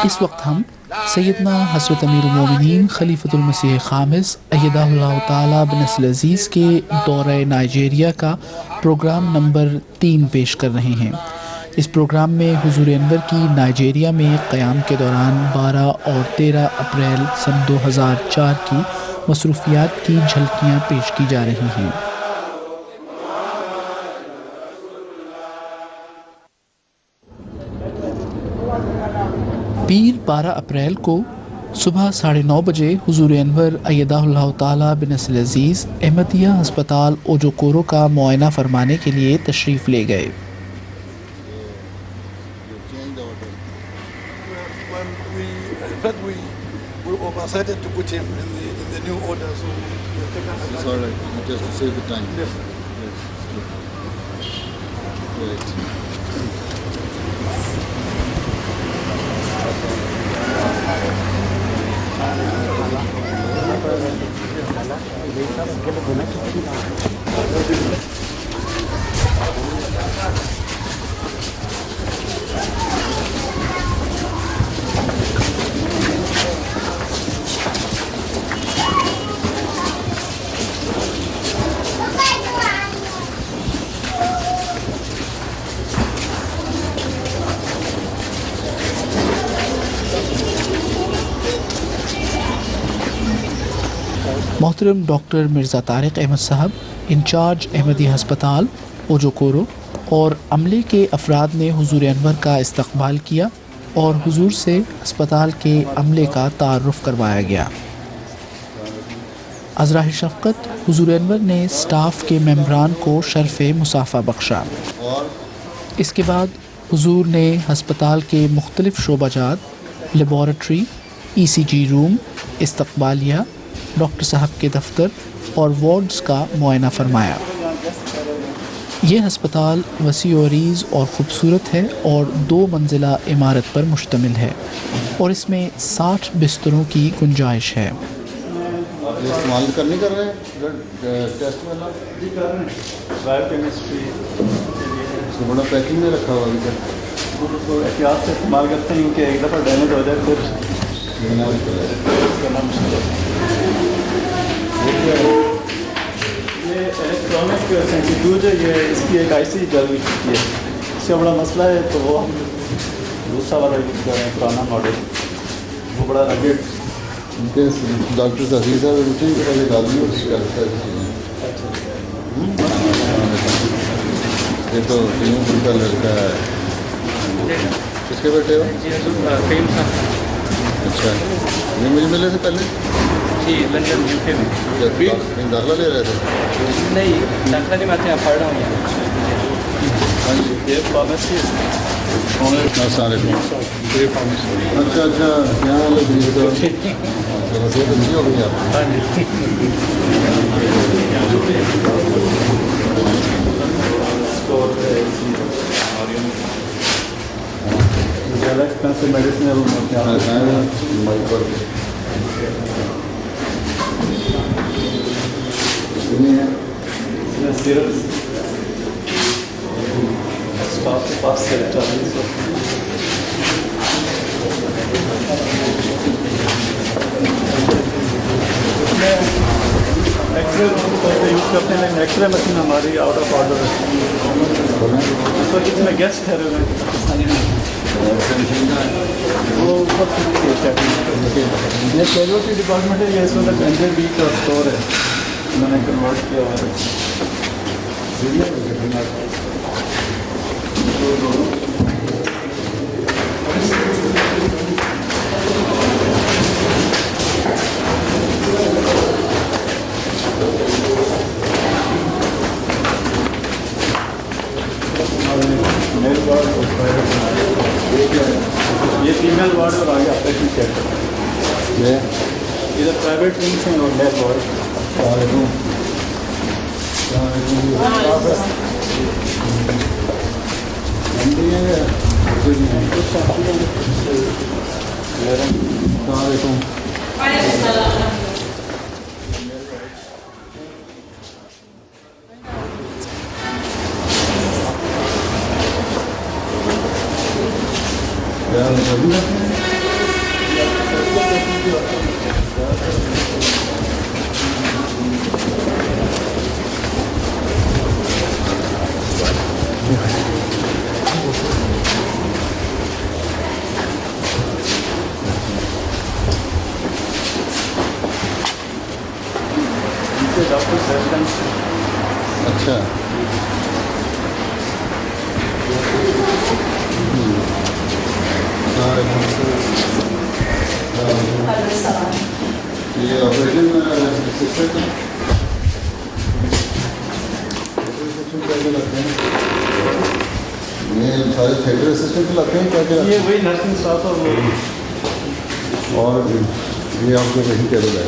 इस वक्त हम सैयदना हज़रत अमीरुल मोमिनीन खलीफतुल मसीह खामिस अय्यदहुल्लाह ताला बिनस्ल अज़ीज़ के दौरे नाइजीरिया का प्रोग्राम नंबर 3 पेश कर रहे हैं। इस प्रोग्राम में हुजूर अनवर की नाइजीरिया में क़याम के दौरान 12 और 13 अप्रैल सन 2004 की मसरूफियात की झलकियाँ पेश की जा रही हैं। पीर 12 अप्रैल को सुबह 9:30 बजे हुजूर अनवर अय्यदहुल्लाह ताला बिनस्ल अज़ीज़ अहमदिया हस्पताल ओजोकोरो का मुआयना फरमाने के लिए तशरीफ़ ले गए। मोहतरम डॉक्टर मिर्ज़ा तारिक अहमद साहब इंचार्ज अहमदी हस्पताल ओजोकोरो और अमले के अफराद ने हुजूर अनवर का इस्तकबाल किया और हुजूर से अस्पताल के अमले का तारुफ़ करवाया गया। अज़राह शफ़क़त हुजूर अनवर ने स्टाफ के मेम्बरान को शर्फ़ मुसाफ़ा बख्शा। इसके बाद हुजूर ने हस्पताल के मुख्तलिफ़ शोबाजात, लेबॉरेटरी, ECG रूम, इस्तकबालिया, डॉक्टर साहब के दफ्तर और वार्ड्स का मुआयना फरमाया। ये हस्पताल वसी और अरीज़ और ख़ूबसूरत है और 2 मंजिला इमारत पर मुश्तमिल है और इसमें 60 बिस्तरों की गुंजाइश है। इस्तेमाल करने कर रहे हैं टेस्ट वाला जी कर रहे हैं बायोकेमिस्ट्री तो बड़ा पैकिंग में रखा हुआ है तो एहतियात से इस्तेमाल करते हैं कि एक दफ़ा डैमेज हो जाए फिर करना मुश्किल है। ये इलेक्ट्रॉनिक सेंट्रीफ्यूज है, ये इसकी एक IC जल हुई चुकी है, इससे बड़ा मसला है तो वो हम दूसरा वाला यूज़ कर रहे हैं, पुराना मॉडल, वो बड़ा रगेड डॉक्टर सही साहब रूटीन के पहले डाली और ये तो तीनों का लड़का है, किसके बेटे हो? अच्छा, ये मुझे मिले थे पहले जी लंदन UK में दाखिला ले रहे थे? नहीं दाखिला नहीं, मैं यहाँ पढ़ रहा हूँ। हाँ जी, ये फार्मेसी अच्छा अच्छा यहाँ अच्छी हो गई आप? हाँ जी। ज़्यादा एक्सपेंसिव मेडिसिन सिरप स्टाफ के पास से 40 एक्सरे यूज़ करते हैं, लेकिन एक्सरे मशीन हमारी आउट ऑफ ऑर्डर है, इस वक्त इसमें गेस्ट ठहरे हुए हैं वो ये कैजुअलिटी डिपार्टमेंट है, ये इस वक्त 100 का स्टोर है, मैंने कन्वर्ट किया हुआ है। मेल वार्ड और ये फीमेल वार्ड और आगे ऑपरेशन थिएटर, इधर प्राइवेट विंग्स हैं और मेल वार्ड। डॉक्टर सैफलन अच्छा ये ऑपरेशन असिस्टेंट ये सारे थिएटर असिस्टेंट लाते हैं क्या क्या ये वही नर्सिंग स्टाफ और वो और ये आपके वही टेबल है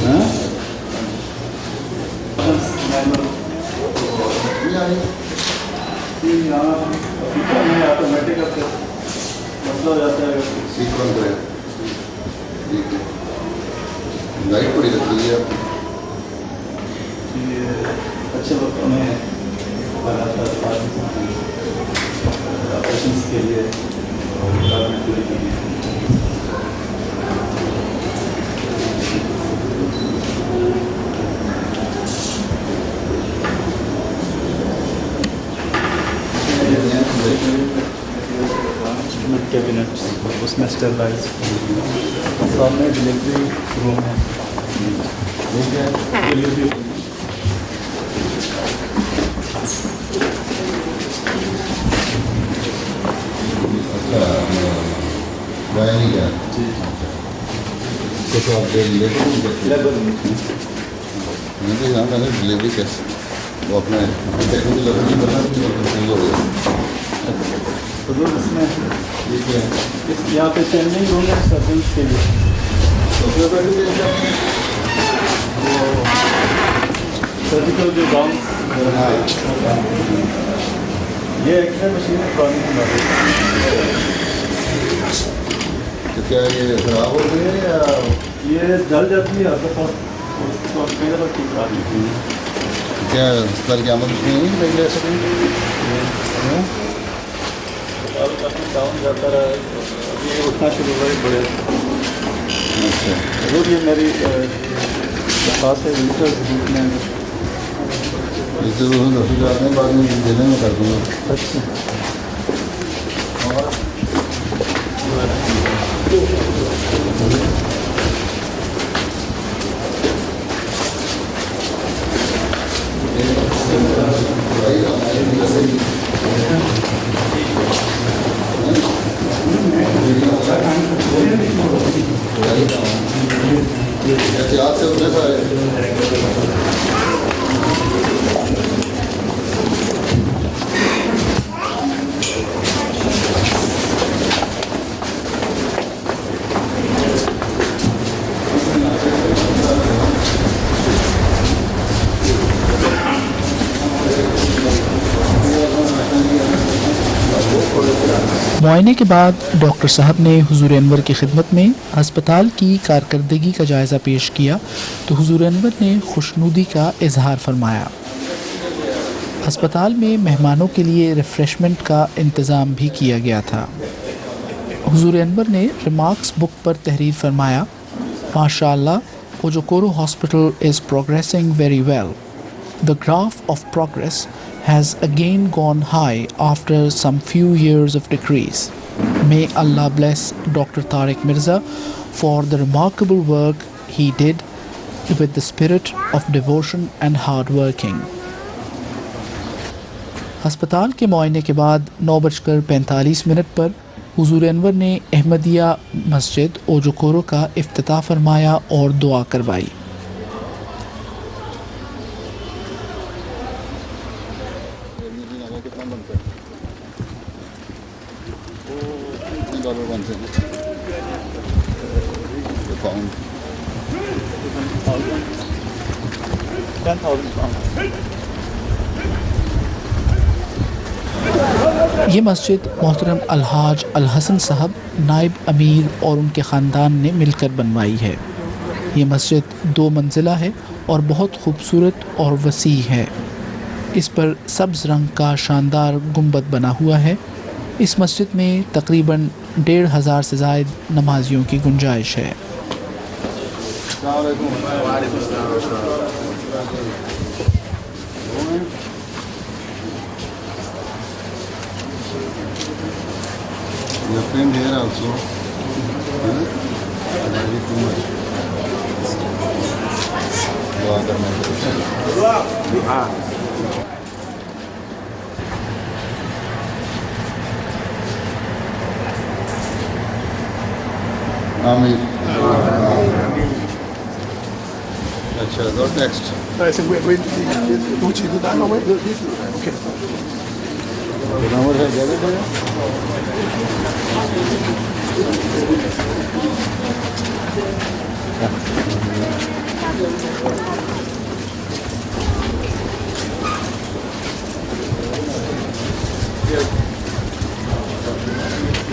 हाँ ऑटोमेटिक मसला हो जाता है सीक्वेंस है ठीक है लाइट बड़ी लगती है आप अच्छे वक्त में ऑपरेशन के लिए पूरी की गई कैबिनेट उसमें स्टेबलाइज सामने डिलीवरी रूम है डिलीवरी अच्छा नहीं क्या कुछ आप लेबर मैं तो यहाँ मैंने डिलीवरी कैसे वो अपने टेक्निकल लकड़ी बना सही हो गया तो इसमें ठीक है यहाँ पे चेंजिंग रूम है सर्जन्स के लिए तो फिर बैठे वो सर्जिकल जो गाउन ये एक्सरे मशीन है पुरानी हमारी तो क्या ये खराब हो गई है या ये जल जाती है आपके पास उसको कई दफ़ा ठीक करा दी क्या अस्पताल की आमद नहीं हुई नहीं ले सकें काफ़ी डाउन जाता रहा अभी उठना शुरू हुआ है बड़े अच्छा जरूर ये मेरी खास है विजिटर्स ग्रुप में इसे तो रफीक आते बाद में देने में कर दूँगा अच्छा एहतियात से उतरे सारे मुआयने के बाद डॉक्टर साहब ने हुजूर अनवर की खिदमत में अस्पताल की कारकर्दगी का जायज़ा पेश किया तो हुजूर अनवर ने खुशनुदी का इजहार फरमाया। अस्पताल में मेहमानों के लिए रिफ़्रेशमेंट का इंतज़ाम भी किया गया था। हुजूर अनवर ने रिमार्क्स बुक पर तहरीर फरमाया, माशाअल्लाह Ojokoro hospital is progressing very well. The graph of progress has again gone high after some few years of decrease. May Allah bless Dr. Tariq Mirza for the remarkable work he did with the spirit of devotion and hard working. अस्पताल के मुआयने के बाद 9:45 पर हुजूर अनवर ने अहमदिया मस्जिद ओजोकोरो का इफ्तिताह फरमाया और दुआ करवाई। कितना बनता है $10 बनते हैं पाउंड 10,000 pounds। ये मस्जिद मोहतरम अलहाज अल हसन साहब नायब अमीर और उनके ख़ानदान ने मिलकर बनवाई है। ये मस्जिद 2 मंजिला है और बहुत खूबसूरत और वसी है। इस पर सब्ज़ रंग का शानदार गुंबद बना हुआ है। इस मस्जिद में तकरीबन 1500 से ज़ायद नमाजियों की गुंजाइश है। Your friend here also. Very too much. दुआ करना। आमीन। अच्छा, what next? I said, wait, don't you do that? No, wait, okay. Number है क्या भैया?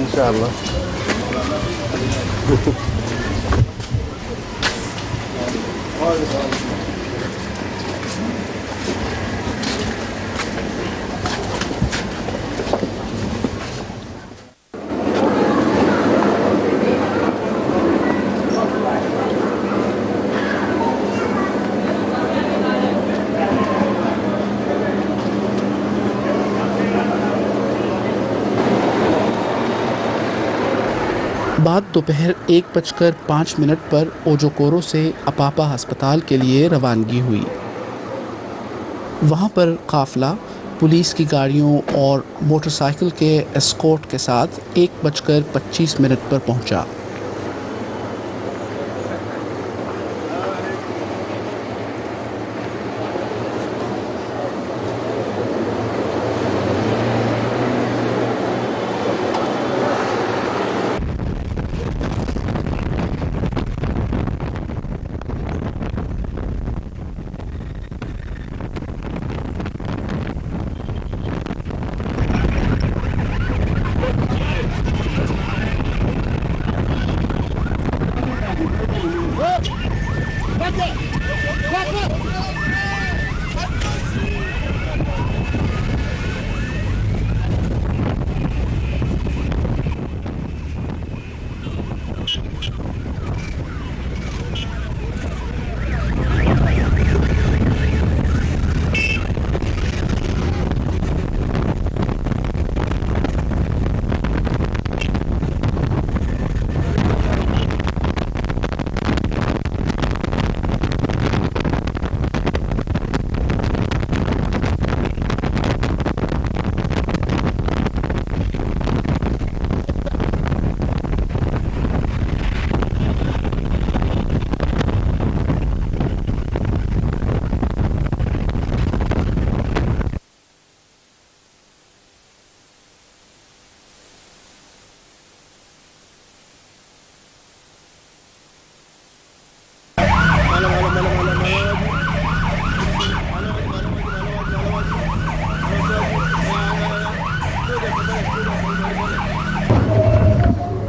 इंशाअल्लाह। बाद दोपहर 1:05 पर ओजोकोरो से अपापा अस्पताल के लिए रवानगी हुई। वहाँ पर काफ़िला पुलिस की गाड़ियों और मोटरसाइकिल के एस्कॉर्ट के साथ 1:25 पर पहुँचा।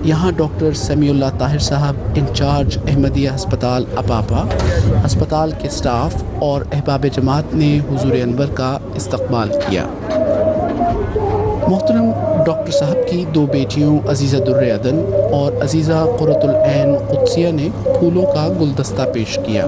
यहाँ डॉक्टर समीउल्लाह ताहिर साहब इंचार्ज अहमदिया अस्पताल अपापा, अस्पताल के स्टाफ और अहबाब जमात ने हुजूर अनवर का इस्तकबाल किया। मोहतरम डॉक्टर साहब की 2 बेटियों अजीज़ा दुर्रे अदन और अजीज़ा कुर्रतुल ऐन कुद्सिया ने फूलों का गुलदस्ता पेश किया।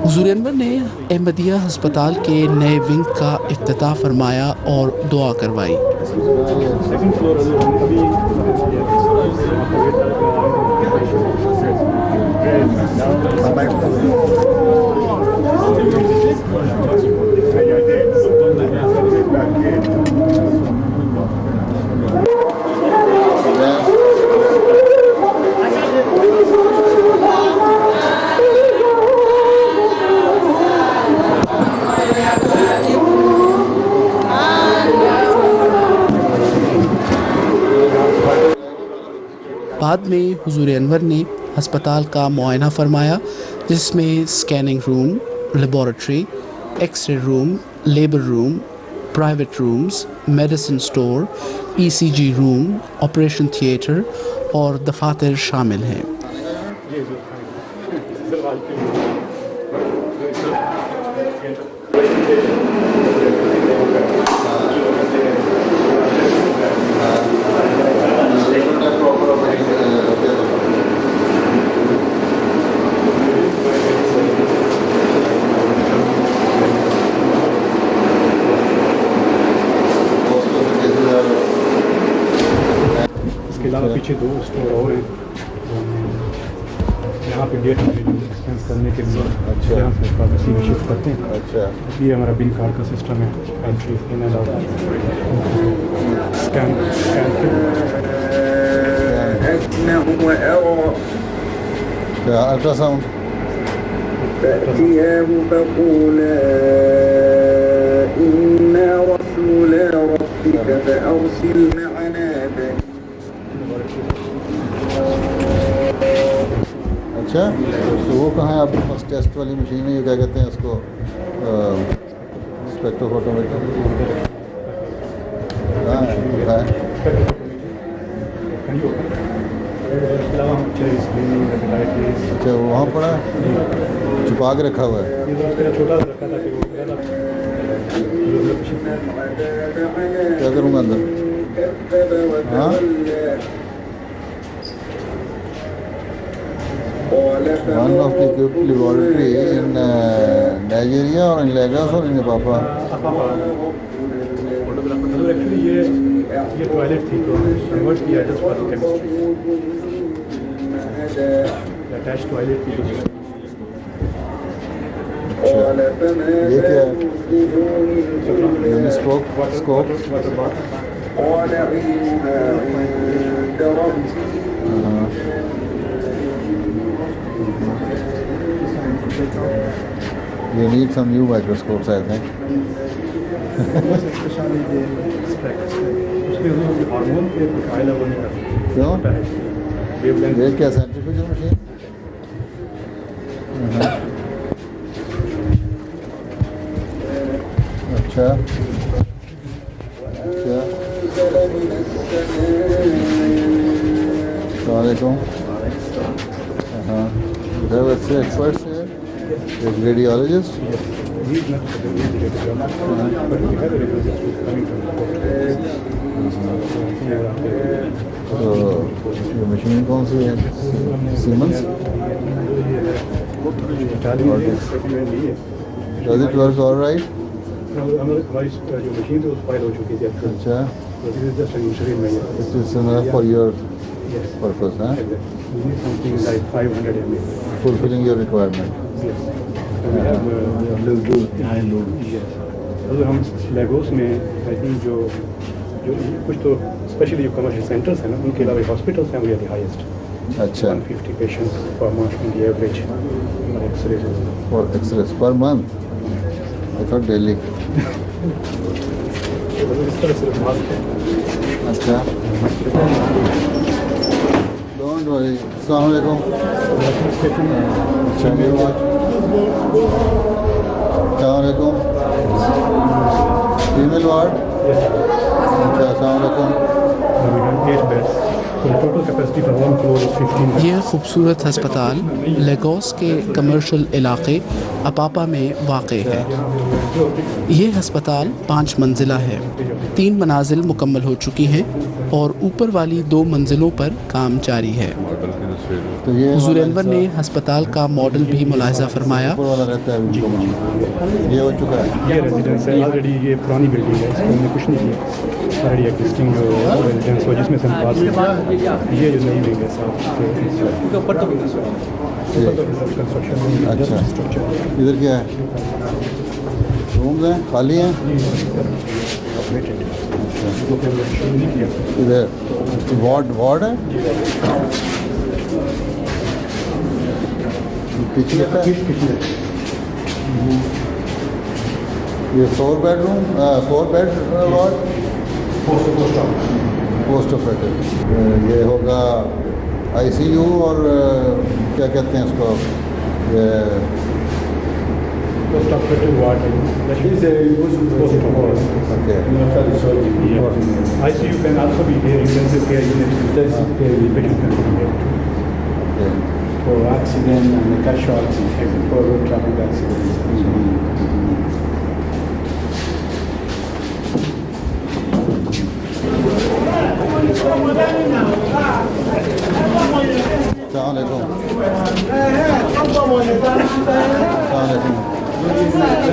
हुजूर अनवर ने अहमदिया अस्पताल के नए विंग का इफ्तिताह फरमाया और दुआ करवाई। सेकंड फ्लोर बाद में हुजूर अनवर ने हस्पताल का मुआयना फरमाया, जिसमें scanning room, laboratory, X-ray room, labour room, private rooms, medicine store, ECG room, operation theatre और दफातर शामिल हैं। इसके अलावा पीछे 2 स्टोर और हैं। यहाँ पे डेट एक्सपेंस करने के लिए यहाँ से काफ़ी में शिफ्ट करते हैं। अच्छा, ये हमारा बिल कार्ड का सिस्टम है, entry in and out, scan क्या अल्ट्रासाउंड فأتياه فقولا إنا رسولا ربك فأرسل معنا بني अच्छा, तो वो कहाँ है आपके पास? टेस्ट वाली मशीन है, ये क्या कहते हैं इसको, स्पेक्ट्रोफोटोमीटर? हाँ है। अच्छा, वो वहाँ पड़ा है, छुपा के रखा हुआ है। क्या करूँगा अंदर? हाँ, one of the equipped laboratory in Nigeria or in Lagos or in Nepal? Actually ये टॉयलेट थी तो कन्वर्ट किया just for chemistry, attach toilet थी। ये क्या है? Scope scope قال علمها عند ربي You need some new microscopes, I think. Hormone के file वो नहीं कर क्यों? वेवलेंथ ये क्या सेंट्रीफ्यूगल मशीन? अच्छा क्या? अस्सलामुअलैकुम। हाँ, there were 3 experts here. A radiologist. तो ये मशीन कौन सी है? Siemens? Does it work all right? जो मशीन थी उस फाइल हो चुकी थी। अच्छा, जस्ट इंश्योरेंस में it is enough for your purpose, huh? something like 500 ml. Fulfilling your requirement. Yes. We have अगर हम लेगोस में आई थिंक जो कुछ तो स्पेशली जो कमर्शियल सेंटर्स हैं ना, उनके अलावा हॉस्पिटल्स हैं, वी आर द हाईएस्ट। अच्छा, 150 पेशेंट्स पर month in the average X-rays for X-rays per month. I thought daily. इस तरह से मार्क है। अच्छा, don't worry. अस्सलाम वालेकुम। अच्छा, ये बात। अस्सलाम वालेकुम। Female ward? अच्छा, अस्सलाम वालेकुम। We have 8 beds. So the total capacity for one floor is 15 beds. ये खूबसूरत हस्पताल लेगोस के कमर्शियल इलाके अपापा में वाक़ है। ये हस्पताल 5 मंजिला है। 3 मनाजिल मुकम्मल हो चुकी हैं और ऊपर वाली 2 मंजिलों पर काम जारी है। तो ये हुजूर अनवर ने हस्पताल का मॉडल भी मुलाहिजा फरमाया। ऊपर वाला रहता है अभी, ये हो चुका है। ये रेजिडेंस है, ऑलरेडी ये पुरानी बिल्डिंग है, इसको हमने कुछ नहीं किया। ऑलरेडी एग्जिस्टिंग जो रेजिडेंस हो जिसमें से हम पास हैं। ये जो नई विंग है साहब, कंस्ट्रक्शन अच्छा, इधर क्या है? रूम्स हैं, खाली हैं? इधर वार्ड है? पीछे लगता है? ये 4 bedroom 4 bed ward? Post operative. ये होगा आईसीयू और क्या कहते हैं उसको Post operative ward. That is post operative. Okay. ICU can also be there. Intensive care unit. Intensive care unit. Patient can be there. Okay. For accident and casualty, for road traffic accidents.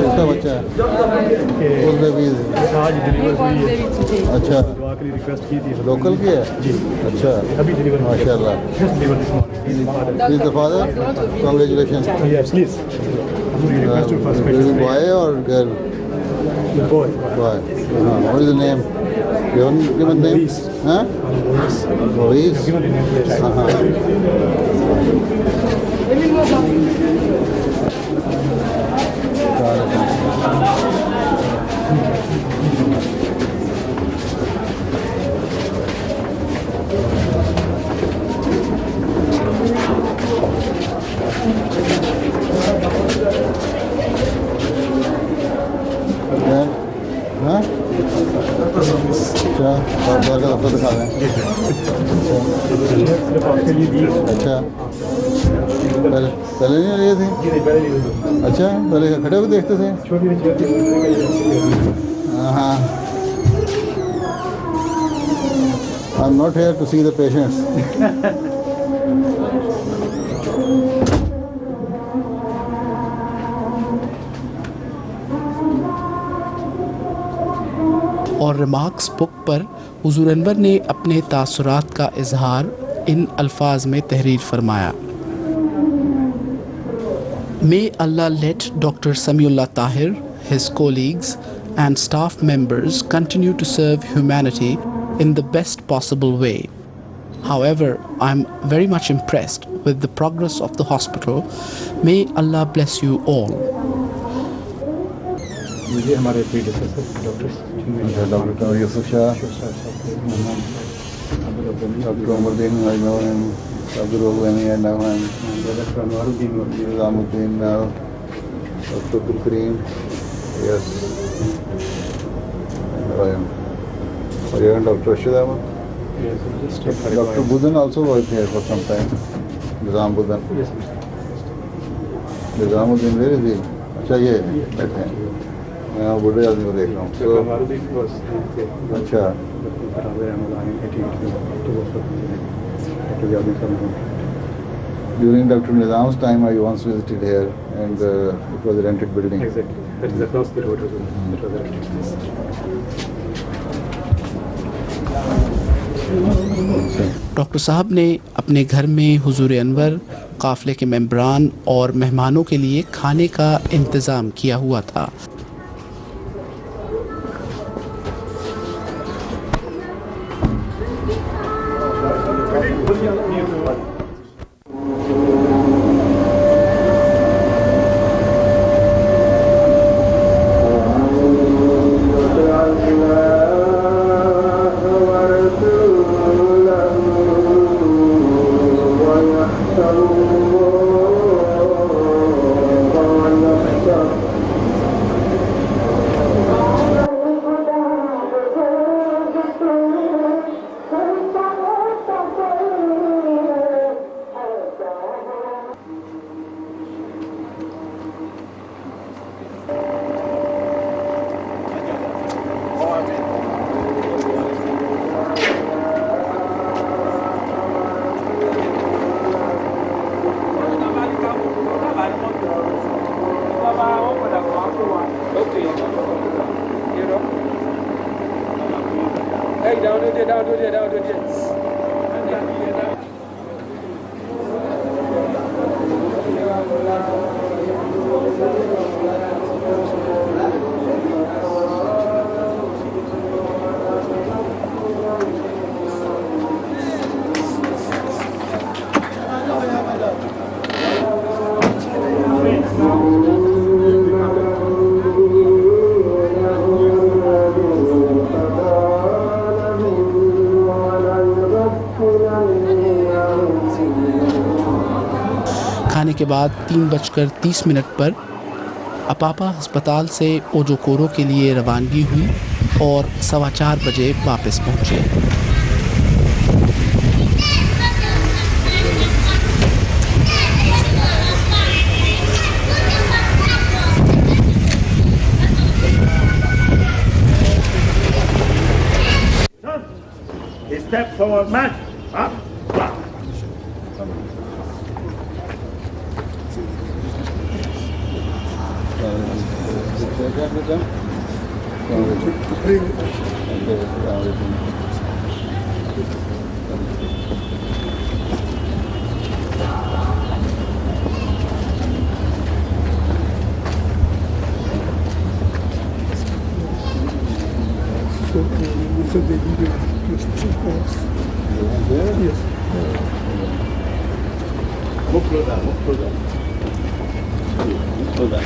उसका बच्चा है उस baby आज deliver हुई है। अच्छा दुआ के लिए रिक्वेस्ट की थी। लोकल की है जी। अच्छा अभी डिलीवर माशाल्लाह Just delivered this morning. He's the father congratulations Yes, please. Request to first boy or girl boy. boy what is the name you haven't given name Maurice. huh Maurice Given the name place. हाँ अच्छा और बार का दफ्तर दिखा रहे हैं सिर्फ आपके लिए दी। अच्छा पहले पहले नहीं लिए थे जी नहीं, पहले नहीं दी। अच्छा पहले खड़े होकर देखते थे छोटी सी चेयर थी। हाँ I'm not here to see the patients और रिमार्क्स बुक पर हुजूर अनवर ने अपने तासुरात का इजहार इन अल्फाज में तहरीर फरमाया। May Allah let Dr. Samiullah Tahir, his colleagues and staff members continue to serve humanity in the best possible way. However, I'm very much impressed with the progress of the hospital. May Allah bless you all. ये हमारे predecessor doctors doctor Yusuf Shah doctor Umardin Abdul Nizamuddin doctor Abdul Karim yes और doctor Rashid Ahmad doctor Budan also worked here for some time Nizam Budan Nizamuddin where is he अच्छा ये बैठे हैं मैं बूढ़े आदमी को देख रहा हूँ तो अच्छा During Dr. Nizam's time, I once visited here, and it was a rented building. Exactly. That is across the road as well. It was a rented place. Doctor साहब ने अपने घर में हुजूर अनवर, काफ़िले के मेंबरान और मेहमानों के लिए खाने का इंतज़ाम किया हुआ था। खाने के बाद 3:30 पर अपापा अस्पताल से ओजोकोरो के लिए रवानगी हुई और 4:15 बजे वापस पहुंचे। Step forward, match. Up. So they need your special points. Yes. Move closer, move closer. Move closer.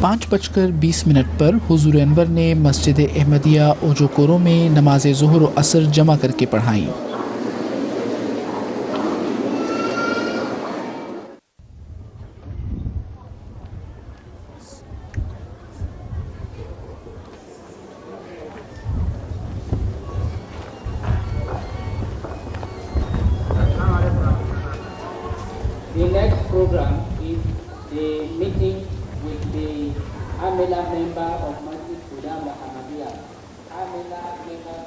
पाँच 5:20 पर हुजूर अनवर ने मस्जिद अहमदिया ओजोकोरो में नमाज ज़ुहर व असर जमा करके पढ़ाई। The next program is the meeting with the Amila member of Masjid Qudam Ahmadiyya. Amila member of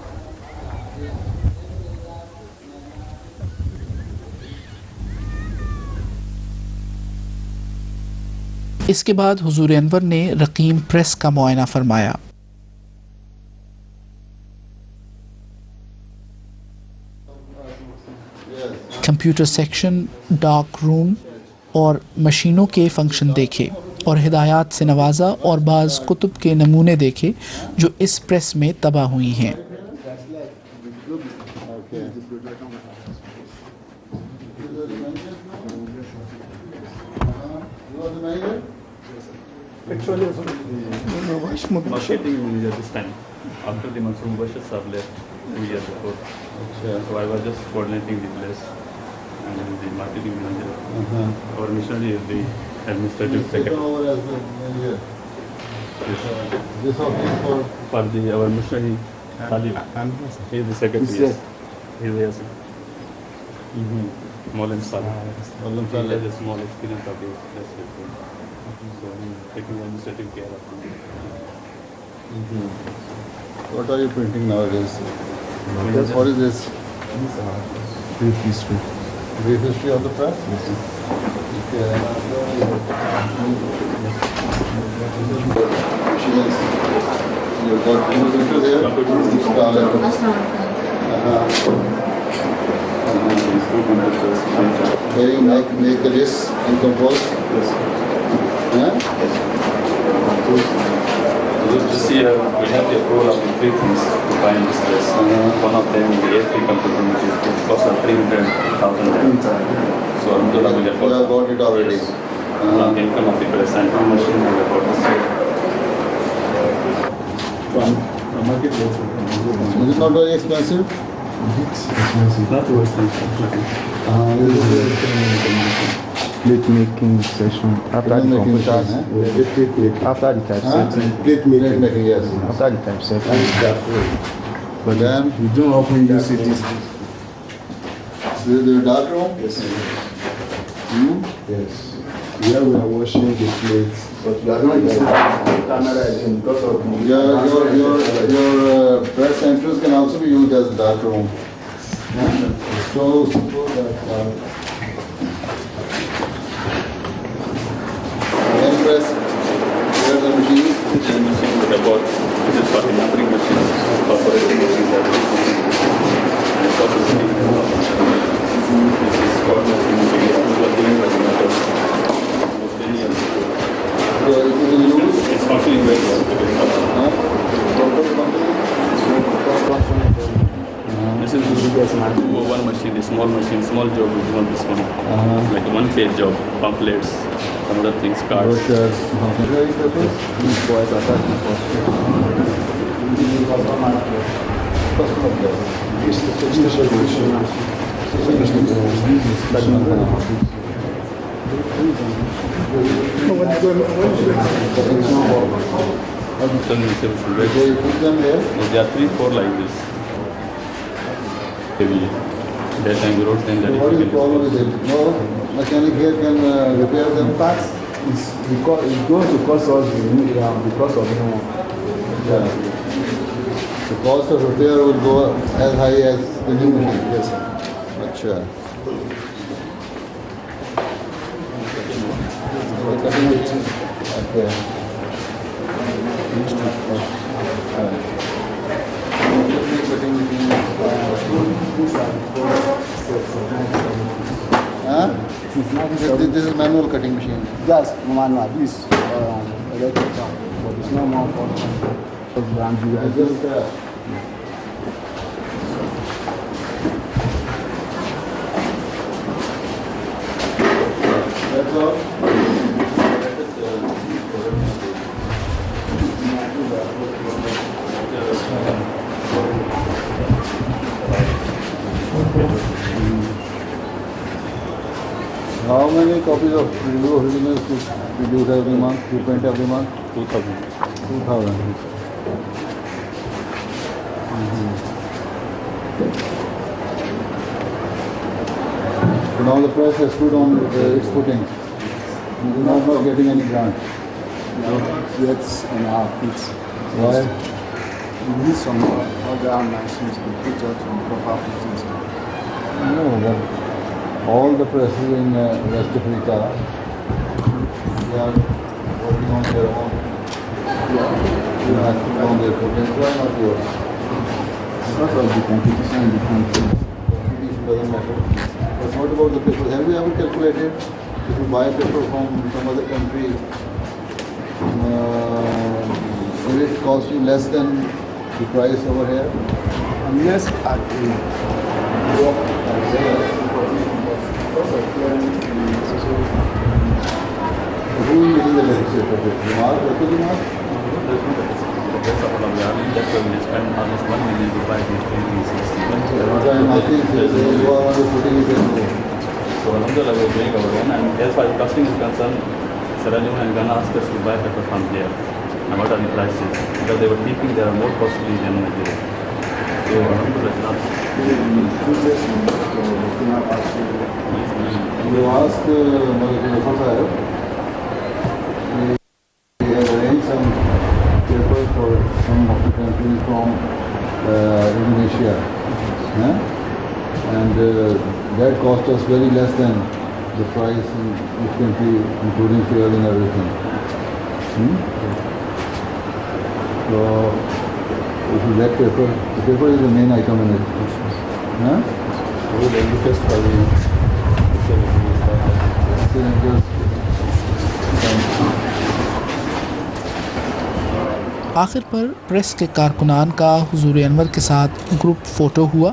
Ahmadiyya. इसके बाद हुजूर अनवर ने रकीम प्रेस का मुआयना फरमाया। कंप्यूटर सेक्शन, डार्क रूम और मशीनों के फंक्शन देखे और हिदायत से नवाजा और बाज़ कुतुब के नमूने देखे जो इस प्रेस में तबाह हुई हैं। Actually, Marketing manager this time. After the Mansur Mubashir sir left 2 years before. So I was just coordinating the place and the marketing manager. Our missionary is the administrative secretary. Yes. This office For the our missionary Khalid. He is the secretary. Yes. He is yes. Maulan Salih. He has a small experience of the place. So he is taking administrative care of it. What are you printing nowadays? What is this? brief history. Brief history of the press? You've got two pictures here? Can you make the list and compose? This year we have the approval of the 3 things to buy in this place. One of them is the AP computer, which is cost of 300,000. So Alhamdulillah we have You have got it already. the income of the press and one machine and about this. Is it not very expensive? Not too expensive. Plate making session after Plate the making computers. session, After the typesetting. Plate making, yes. After the typesetting. But then, We don't often use it. the dark room? Yes. Yes. Here we are washing the plates, but we are not using the camera again because of Your press entrance can also be used as a dark room. So that hand press, where the machine? This is a machine with about, this is for the numbering machines, operating machines that we use. And processing. This is called machine, we are doing by the method. So it will use. It's functioning very well. This is one machine, the small machine, small job is one this one. Like a one-page job, pamphlets, some other things, cards. Brochures. these boys are starting for They put them there. There are 3-4 like this. Heavily. That time we wrote them that What is the if you problem can with it? No mechanic here can repair them. parts. It's going to cost us because of Yeah. The cost of repair will go as high as the new machine. Yes, sir. Acha. Okay. Huh? This is manual cutting machine. Yes, manual. This electrical, but it's not more for That's all. How many copies of review originals you produce every month? You print every month? 2000. 2,000. So now the press has stood on its footing. You do not getting any grant. That's in our feet. Why? We need some other machines to put out some proper fittings. No, but all the presses in West Africa, they are working on their own. They have to go on their footing. Why not yours? Because of the competition in the country. Competition doesn't matter. But what about the paper? Have you ever calculated if you buy paper from some other country, will it cost you less than the price over here? Unless at the work because of clearing the social. Who is using the legislature? Mark, Dr. Mark? That's why we spend almost 1 million to buy these paintings. What I am asking is, you are on the footing you can go. So alhamdulillah we are doing our own, and as far as costing is concerned, Sierra Leone and Ghana asked us to buy paper from there. And what are the prices? Because they were thinking they are more costly than Nigeria. So alhamdulillah it's not. You ask Malakul Sahib, we have arranged some papers for some of the countries from Indonesia. And that cost us very less than the price in each country, including fuel and everything. So, if you get paper, the paper is the main item in it. आखिर पर press के कारकुनान का हुजूर अनवर के साथ group photo हुआ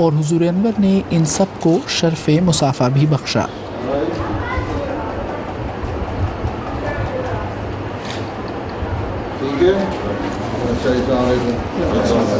और हुजूर अनवर ने इन सब को शर्फ़ मुसाफ़ा भी बख्शा। ठीक है अच्छा अस्सलाम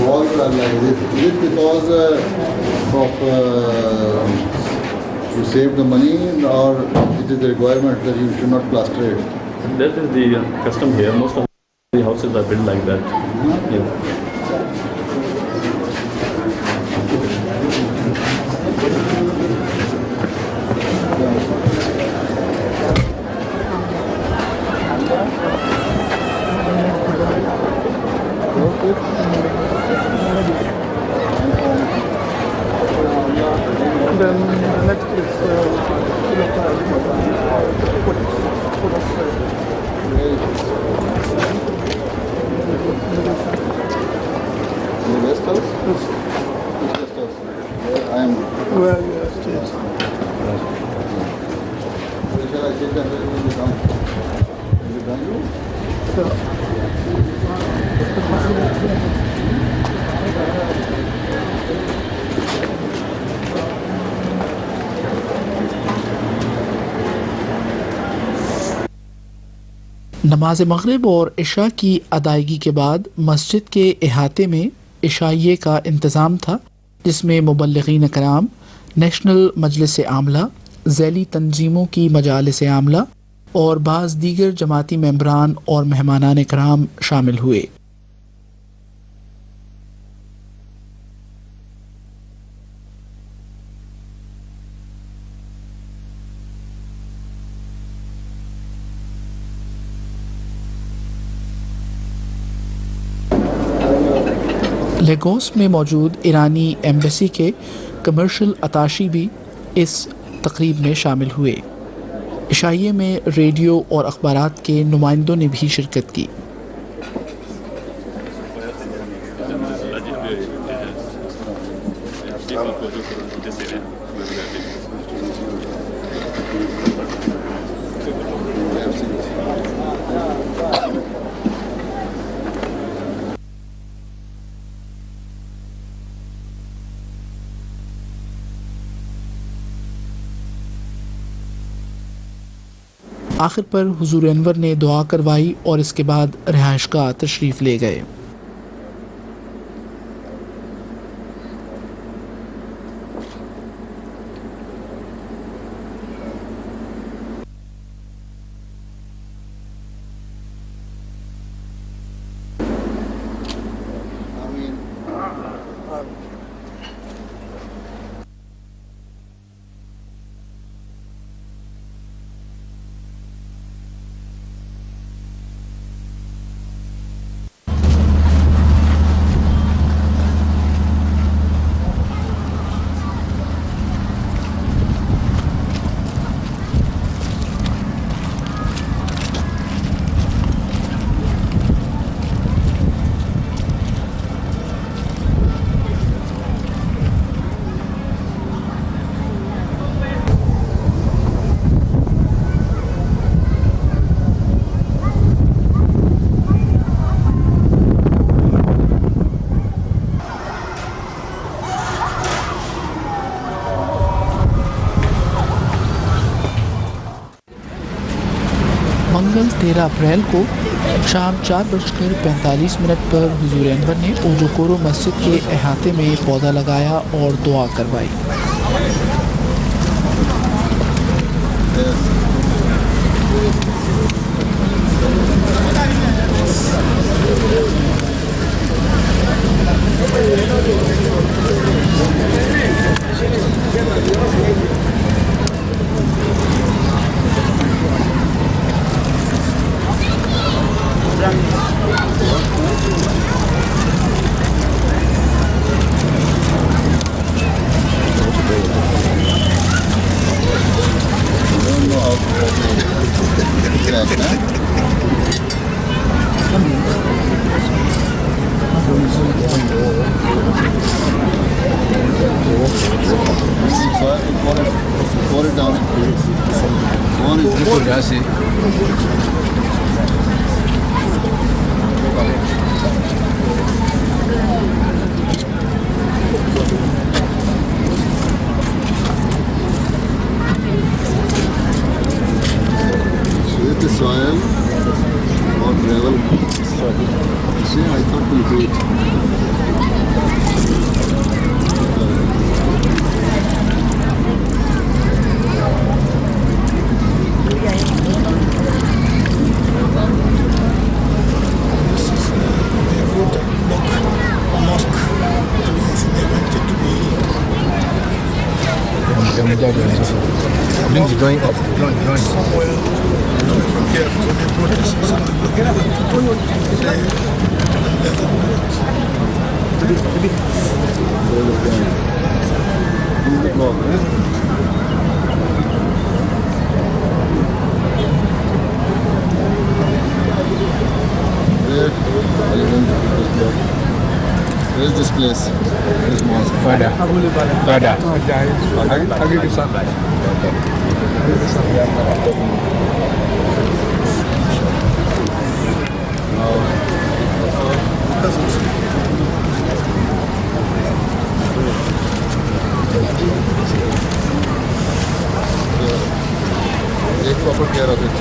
walls are like this. Is it because you save the money or it is the requirement that you should not plaster it? That is the custom here. Most of the houses are built like that. Yeah. Then the next is The guest house? Which guest house? Where I am. where you are staying. Where shall I take that? Where will you come? Will you come? नमाज मगरिब और इशा की अदायगी के बाद मस्जिद के अहाते में इशाइये का इंतज़ाम था, जिसमें मुबल्लिगीन कराम, नेशनल मजलिस आमला, ज़ैली तंजीमों की मजालिस आमला और बाज़ दीगर जमाती मेंबरान और मेहमानान कराम शामिल हुए। लेगोस में मौजूद ईरानी एम्बेसी के कमर्शियल अताशी भी इस तकरीब में शामिल हुए। इशाइये में रेडियो और अखबारात के नुमाइंदों ने भी शिरकत की। आखिर पर हुजूर अनवर ने दुआ करवाई और इसके बाद रिहाइशगाह तशरीफ़ ले गए। मंगल 13 अप्रैल को शाम 4:45 पर हुजूर अनवर ने ओजोकोरो मस्जिद के अहाते में पौधा लगाया और दुआ करवाई। Pour it down. One is the soil or gravel? See, I thought concrete. Bring the drawing up. Somewhere from here to the protest. Where is this place? This mosque? Further. I'll give you some. Take proper care of it.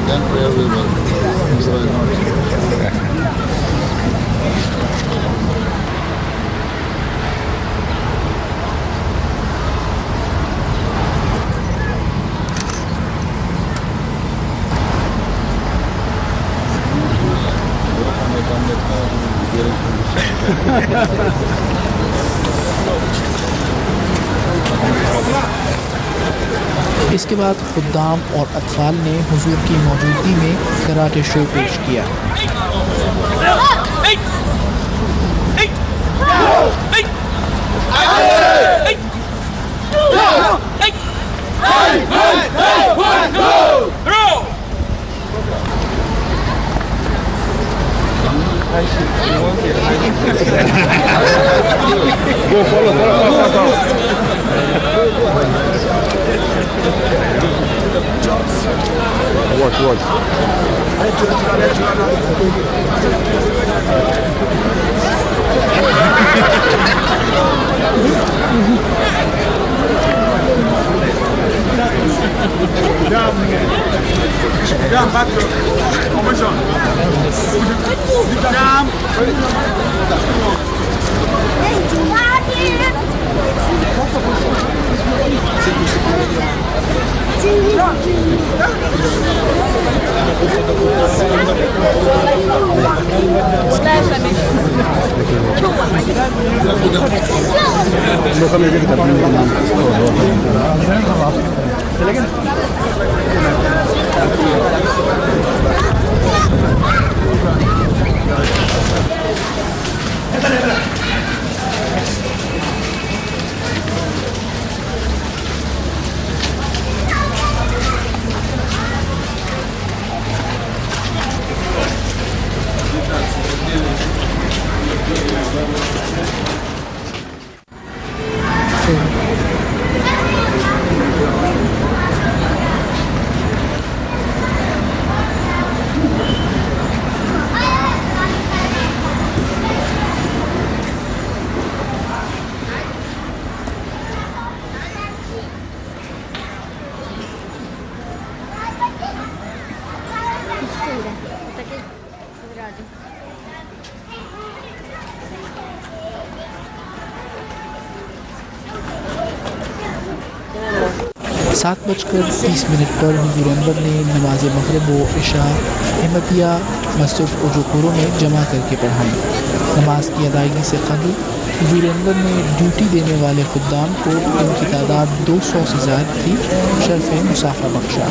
Then prayer will work. Otherwise not. इसके बाद खुद्दाम और अतफाल ने हुजूर की मौजूदगी में karate show पेश किया। सात बजकर 30 पर हुजूर अनवर ने नमाज मगरिब व इशा अहमदिया मस्जिद उजूकुरो में जमा करके पढ़ाई। नमाज की अदायगी से कबल हुजूर अनवर ने ड्यूटी देने वाले खुद्दाम को, जिनकी तादाद 200 से ज़्यादा थी, शर्फ़ मुसाफ़ा बख्शा।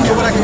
Yo por aquí.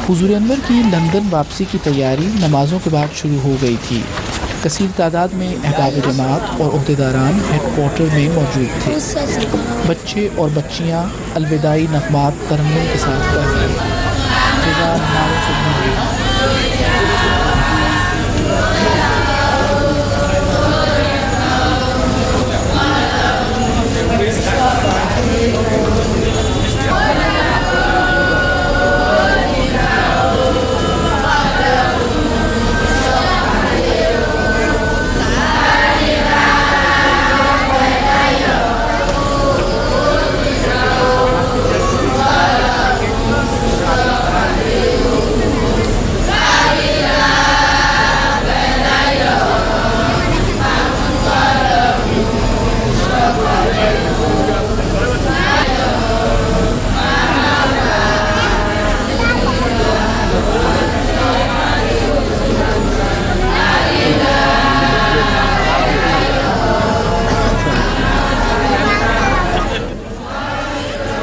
हुजूर अनवर की लंदन वापसी की तैयारी नमाज़ों के बाद शुरू हो गई थी। कसीर तादाद में अहबाब जमात और अहदेदारान हेडक्वार्टर में मौजूद थे। बच्चे और बच्चियां अलविदाई नग़मात तरन्नुम के साथ गा रहे थे। फिज़ा नारों से भर गई।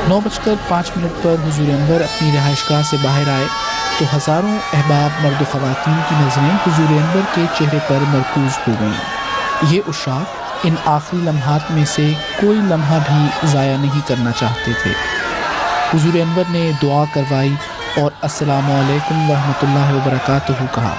नौ बजकर 5 मिनट पर हुजूर अनवर अपनी रिहाइशगाह से बाहर आए तो हज़ारों अहबाब मर्द ख़वातीन की नज़रें हुजूर अनवर के चेहरे पर मरकूज़ हो गईं। ये उशाक इन आखिरी लम्हात में से कोई लम्हा भी ज़ाया नहीं करना चाहते थे। हुजूर अनवर ने दुआ करवाई और अस्सलामु अलैकुम व रहमतुल्लाहि व बरकातुहू कहा।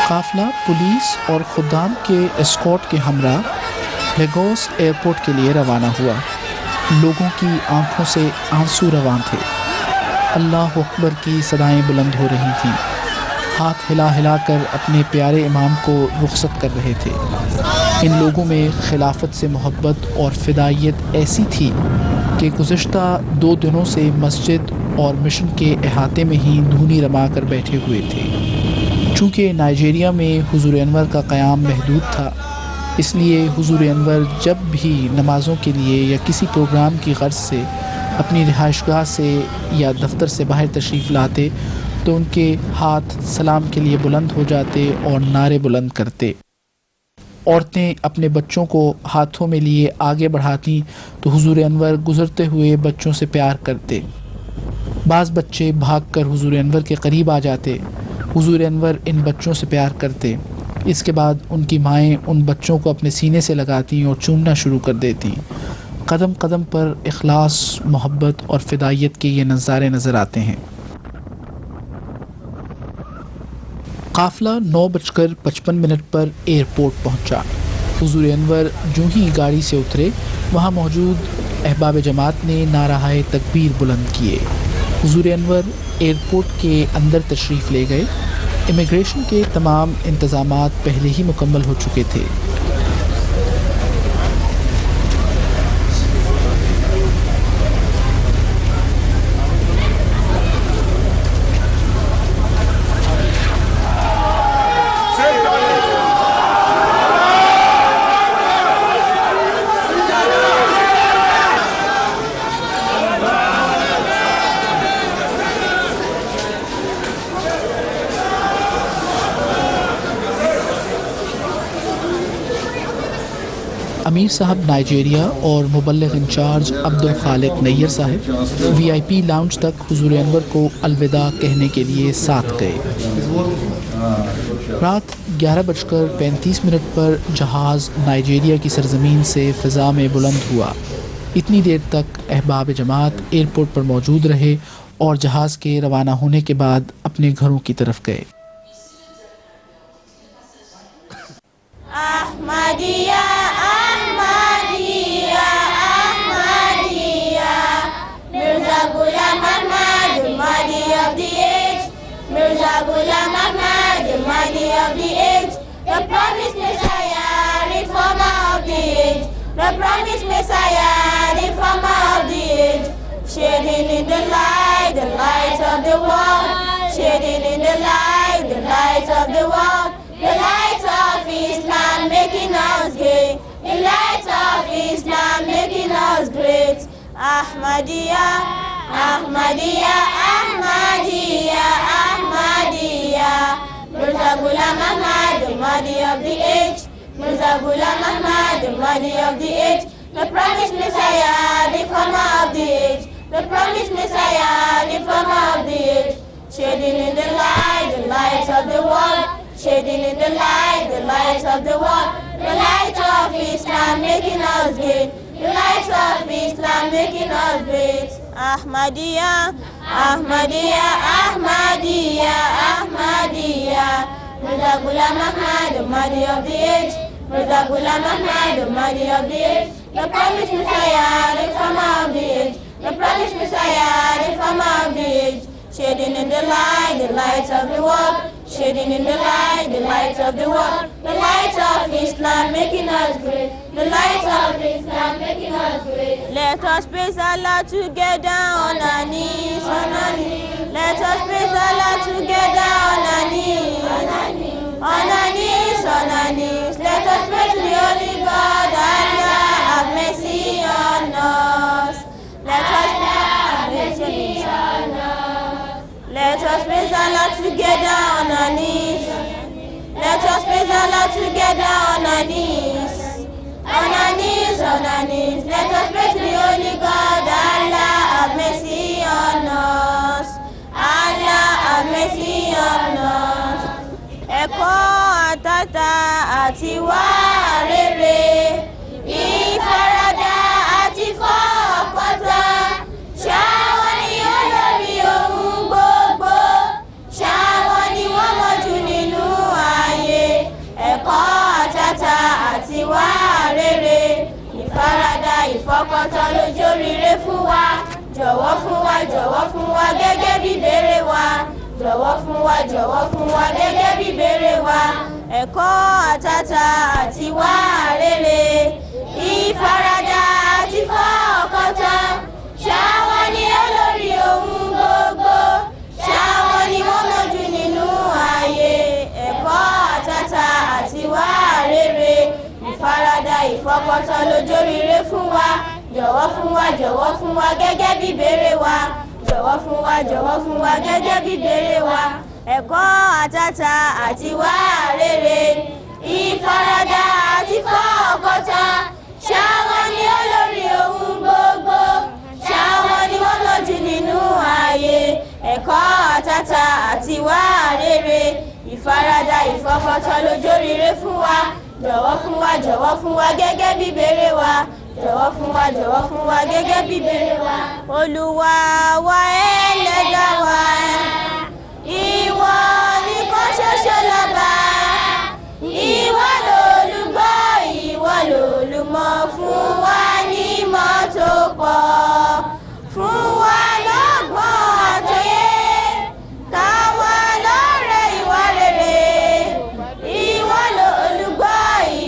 काफिला पुलिस और खुदाम के एस्कॉर्ट के हमरा लेगोस एयरपोर्ट के लिए रवाना हुआ। लोगों की आंखों से आंसू रवान थे। अल्लाह अकबर की सदाएं बुलंद हो रही थीं। हाथ हिला हिला कर अपने प्यारे इमाम को रुखसत कर रहे थे। इन लोगों में खिलाफत से मोहब्बत और फ़िदायत ऐसी थी कि गुज़िश्ता 2 दिनों से मस्जिद और मिशन के अहाते में ही धूनी रमा कर बैठे हुए थे। चूँकि नाइजीरिया में हुजूर अनवर का क़याम महदूद था, इसलिए हुजूर अनवर जब भी नमाज़ों के लिए या किसी प्रोग्राम की गर्ज से अपनी रिहाइशगाह से या दफ्तर से बाहर तशरीफ़ लाते तो उनके हाथ सलाम के लिए बुलंद हो जाते और नारे बुलंद करते। औरतें अपने बच्चों को हाथों में लिए आगे बढ़ाती तो हुजूर अनवर गुज़रते हुए बच्चों से प्यार करते। बाज़ बच्चे भागकर हुजूर अनवर के करीब आ जाते। हुजूर अनवर इन बच्चों से प्यार करते। इसके बाद उनकी माएँ उन बच्चों को अपने सीने से लगाती और चूमना शुरू कर देती। कदम कदम पर इखलास, मोहब्बत और फ़िदायत के ये नज़ारे नज़र आते हैं। काफ़िला 9:55 पर एयरपोर्ट पहुंचा। हुजूर अनवर जो ही गाड़ी से उतरे, वहां मौजूद अहबाब जमात ने नाराए तकबीर बुलंद किए। हुजूर अनवर एयरपोर्ट के अंदर तशरीफ़ ले गए। इमिग्रेशन के तमाम इंतज़ामात पहले ही मुकम्मल हो चुके थे। अमीर साहब नाइजीरिया और मुबल्लिग इंचार्ज अब्दुल खालिक नैयर साहब VIP लाउंज तक हुजूर अनवर को अलविदा कहने के लिए साथ गए। रात 11:35 पर जहाज़ नाइजीरिया की सरजमीन से फ़िज़ा में बुलंद हुआ। इतनी देर तक अहबाब जमात एयरपोर्ट पर मौजूद रहे और जहाज़ के रवाना होने के बाद अपने घरों की तरफ गए। Ahmadiyya, Ahmadiyya, Ahmadiyya, Mirza Ghulam Ahmad, the Mahdi of the age. Mirza Ghulam Ahmad, the Mahdi of the age. The promised Messiah, reformer of the age. The promised Messiah, reformer of the age. Shading in the light of the world. Shading in the light of the world. The light of Islam making us gay. The light of Islam making us great. Ahmadiyya, Ahmadiyya, Ahmadiyya, Ahmadiyya. Mirza Ghulam Ahmad, the Mahdi of the age. Mirza Ghulam Ahmad, the Mahdi of the age. The promised Messiah, the reformer of the age. The promised Messiah, the reformer of the age. Shading in the light of the world. Shading in the light of the world. The light of Islam making us great. The light of Islam making us great. Ahmadiyya, Ahmadiyya, Ahmadiyya, Ahmadiyya. Mirza Ghulam Ahmad, the Mahdi of the age. Mirza Ghulam Ahmad, the Mahdi of the age. The promised Messiah, the reformer of the age. The promised Messiah, the reformer of the age. Shading in the light of the world. Shading in the light of the world. The light of Islam making us great. The light of Islam making us great. Let us praise Allah together on our knees, on our knees. Let us praise Allah together on our knees, on our knees, on our knees, on our knees. Let us praise the Holy God. Allah have mercy on us. Let us have mercy on us. Let us praise Allah together on our knees. Let us praise Allah together on our knees. On our knees, on our knees. Let us praise the Holy God. Allah have mercy on us. Allah have mercy on us. Ẹ̀kọ́ àtàtà àti wá rere. Ìfaradà àti fọ́ọ̀kọ́tà. Ṣáwọn ni olórí ohun gbogbo. Ṣáwọn ni wọ́n mọ̀jú nínú ayé. Ẹ̀kọ́ àtàtà àti wá rere. Ìfaradà ìfọkàntán lójó rire fún wa. Jọ̀wọ́ fún wa gẹ́gẹ́ bí béèrè wa. Jọ̀wọ́ fún wa gẹ́gẹ́ bí béèrè wa. Ẹ̀kọ́ àtàtà àti wá rere. Ìfaradà àti fọ́ọ̀kàntán. Ṣáwọn ni olórí ohun gbogbo. Ṣáwọn ni wọ́n mọ̀jú nínú ayé. Ẹ̀kọ́ àtàtà àti wá rere. Ìfaradà ìfọkàntán lójó rire fún wa. Jọ̀wọ́ fún wa gẹ́gẹ́ bí béèrè wa. Jọ̀wọ́ fún wa gẹ́gẹ́ bí béèrè wa. Ẹ̀kọ́ àtàtà àti wá rere. Ìfaradà àti fọ́ọ̀kàntán. Ṣáwọn ni olórí ohun gbogbo. Ṣáwọn ni wọ́n lójú nínú ayé. Ẹ̀kọ́ àtàtà àti wá rere. Ìfaradà ìfọkàntán lójó rire fún wa. Jọ̀wọ́ fún wa gẹ́gẹ́ bí béèrè wa. Jọ̀wọ́ fún wa gẹ́gẹ́ bí béèrè wa. Olúwa wa ẹlẹ́dàá wa. Ìwọ nìkan ṣoṣo lọ́ba. Ìwọ lolùgbọ́, ìwọ lolùmọ̀. Fún wa nímọ̀ tó pọ̀. Fún wa lọ́gbọ́n àtòyé. Káwa lọ́rẹ̀ ìwà rere. Ìwọ lolùgbọ́,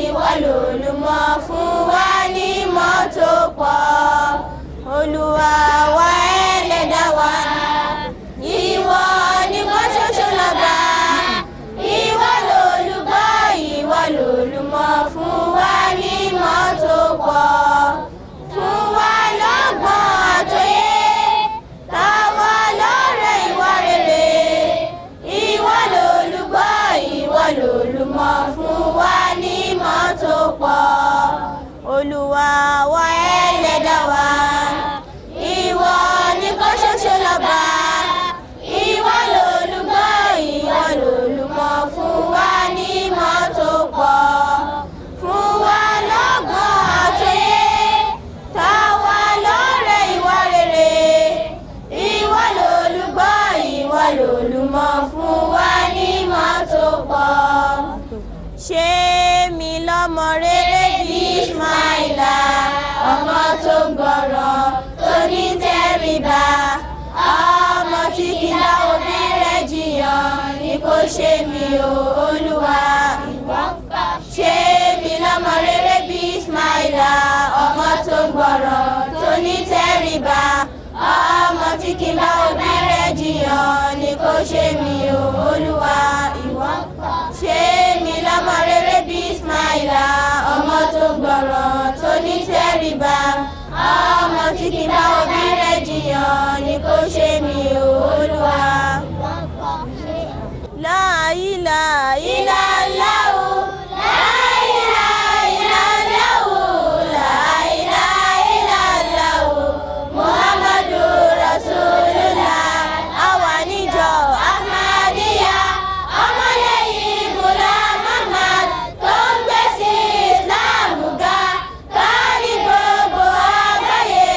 ìwọ lolùmọ̀. Fún wa nímọ̀ tó pọ̀. Olúwa wa ẹlẹ́dàá wa. Ismaila, ọmọ tó ń gbọ́ràn tó ní tẹríba. Ọmọ tí kì í bá òbí rẹ̀ jiyàn ni kò ṣe mí o Olúwa. Ṣé mi lọ́mọ rere bí Ismaila, ọmọ tó ń gbọ́ràn tó ní tẹríba. Ọmọ tí kì í bá òbí rẹ̀ jiyàn ni kò ṣe mí o Olúwa. Ṣé mi lọ́mọ rere bí Ismaila, ọmọ tó ń gbọ́ràn tó ní tẹríba. Ọmọ tí kì í bá òbí rẹ̀ jiyàn ni kò ṣe mí o Olúwa. La ilaha illallah, la ilaha illallah, la ilaha illallah, Muhammadur Rasulullah. Àwa níjọ Ahmadiyya, ọmọlẹ́yìn Ghulam Ahmad tó ń gbé sí Islam ga. Kárí gbogbo àgbáyé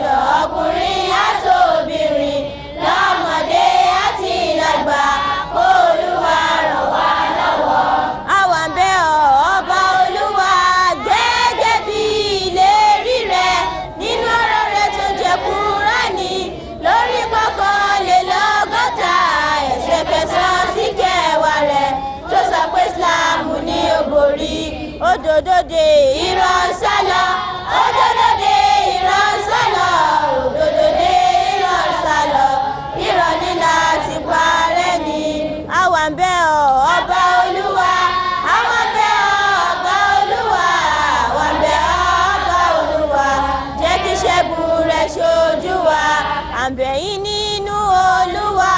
lọ́kùnrin àtòbìnrin, lọ́mọdé àti lágbà, Olúwa ràn wá lọ́wọ́. Àwa ń bẹ̀ ọ́ ọba Olúwa gẹ́gẹ́ bí ìlérí rẹ̀ nínú ọ̀rọ̀ rẹ̀ tó jẹ́ Kúránì lórí kọkànlélọ́gọ́ta ẹsẹ̀ kẹsàn-án sí kẹwàá rẹ̀ tó sọ pé Ìsìlámù ni ó borí. Òdòdóde ìránṣálọ, òdòdóde ìránṣálọ, òdòdóde ìránṣálọ, irọ́ ní láti parẹ́ ni. Àwa ń bẹ̀ ọ́ ọba Olúwa, àwa ń bẹ̀ ọ́ ọba Olúwa, àwa ń bẹ̀ ọ́ ọba Olúwa, jẹ́ kí ṣẹ́gun rẹ̀ ṣojú wa. À ń bẹ̀ yín nínú Olúwa,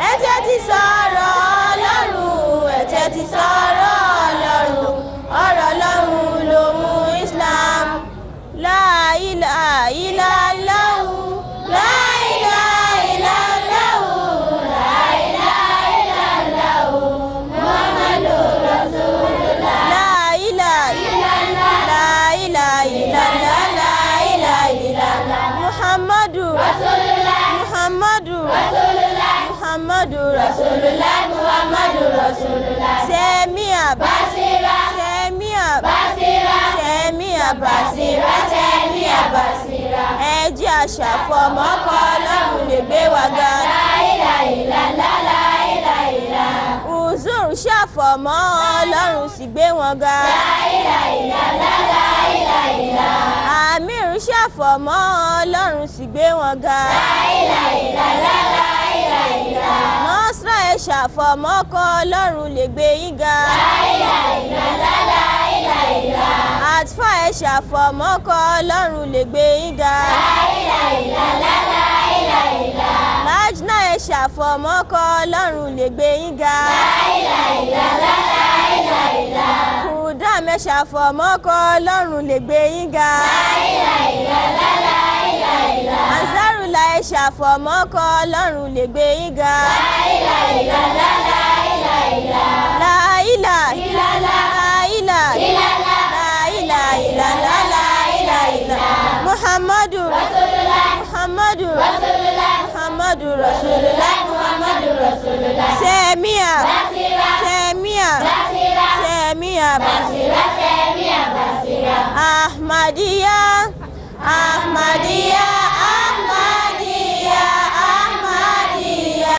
ẹ tẹ́tí sọ̀rọ̀ Ọlọ́run, ẹ tẹ́tí sọ̀rọ̀ Ọlọ́run, ọ̀rọ̀ Ọlọ́run lòun Islam. La ilaha illallah, la ilaha illallah, la ilaha illallah, Muhammadur Rasulullah. La ilaha illallah, la ilaha illallah, la ilaha illallah, Muhammadur Rasulullah, Muhammadur Rasulullah, Muhammadur Rasulullah, Muhammadur Rasulullah. Semia Basira, Semia Basira, Semia Basira, Semia Basira. Ẹ jẹ́ aṣàfọ̀mọ́kọ Ọlọ́run lè gbé wa ga. La ilaha illallah, la ilaha illallah. Uzur ṣàfọ̀mọ́ Ọlọ́run sì gbé wọn ga. La ilaha illallah, la ilaha illallah. Amir ṣàfọ̀mọ́ Ọlọ́run sì gbé wọn ga. La ilaha illallah, la ilaha illallah. Nọ́sírà ẹ ṣàfọ̀mọ́kọ Ọlọ́run lè gbé yín ga. La ilaha illallah, la ilaha illallah. Àtfà ẹ ṣàfọ̀mọ́kọ Ọlọ́run lè gbé yín ga. La ilaha illallah, la ilaha illallah. Lájnà ẹ ṣàfọ̀mọ́kọ Ọlọ́run lè gbé yín ga. La ilaha illallah, la ilaha illallah. Kùdàm ẹ ṣàfọ̀mọ́kọ Ọlọ́run lè gbé yín ga. La ilaha illallah, la ilaha illallah. Ansarullah ẹ ṣàfọ̀mọ́kọ Ọlọ́run lè gbé yín ga. La ilaha illallah, la ilaha illallah. La ilaha illallah, la ilaha illallah, la ilaha illallah, la ilaha illallah. Muhammadur Rasulullah, Muhammadur Rasulullah, Muhammadur Rasulullah, Muhammadur Rasulullah. Semia Basira, Semia Basira, Semia Basira, Semia Basira. Ahmadiyya, Ahmadiyya.